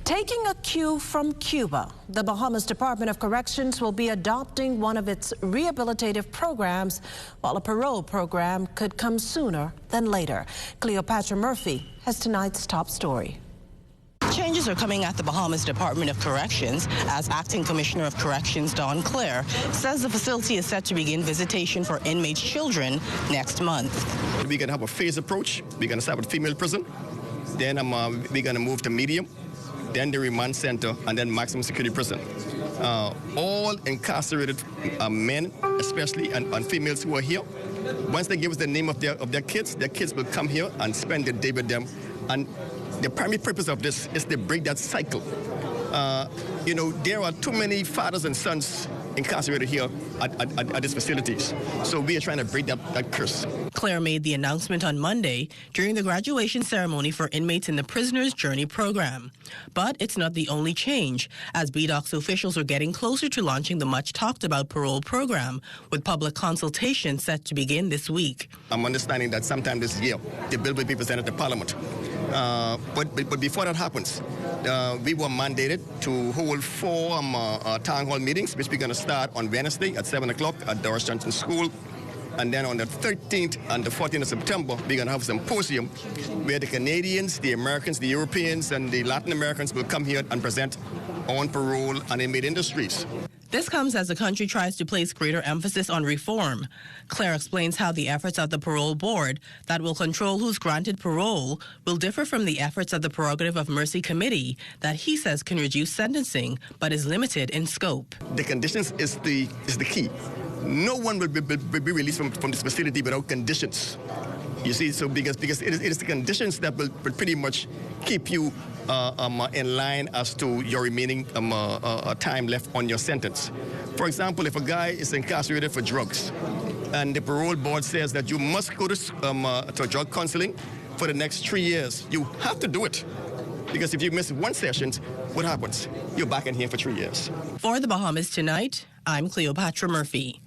Taking a cue from Cuba, the Bahamas Department of Corrections will be adopting one of its rehabilitative programs, while a parole program could come sooner than later. Cleopatra Murphy has tonight's top story. Changes are coming at the Bahamas Department of Corrections as Acting Commissioner of Corrections Don Clare says the facility is set to begin visitation for inmates' children next month. We're going to have a phased approach. We're going to start with female prison, then we're going to move to medium, then the remand center, and then maximum security prison. All incarcerated men, especially, and females who are here, once they give us the name of their kids will come here and spend the day with them. And the primary purpose of this is to break that cycle. There are too many fathers and sons incarcerated here at these facilities. So we are trying to break that curse. Claire made the announcement on Monday during the graduation ceremony for inmates in the Prisoner's Journey program. But it's not the only change, as BDOCS officials are getting closer to launching the much-talked-about parole program, with public consultation set to begin this week. I'm understanding that sometime this year, the bill will be presented to Parliament. But before that happens, we were mandated to hold 4 town hall meetings, which we're going to start on Wednesday at 7 o'clock at Doris Johnson School. And then on the 13th and the 14th of September, we're going to have a symposium where the Canadians, the Americans, the Europeans, and the Latin Americans will come here and present on parole and inmate industries. This comes as the country tries to place greater emphasis on reform. Claire explains how the efforts of the parole board that will control who's granted parole will differ from the efforts of the Prerogative of Mercy Committee that he says can reduce sentencing but is limited in scope. The conditions is the key. No one will be released from this facility without conditions. You see, so because it is the conditions that will pretty much keep you in line as to your remaining time left on your sentence. For example, if a guy is incarcerated for drugs and the parole board says that you must go to drug counseling for the next 3 years, you have to do it. Because if you miss one session, what happens? You're back in here for 3 years. For the Bahamas Tonight, I'm Cleopatra Murphy.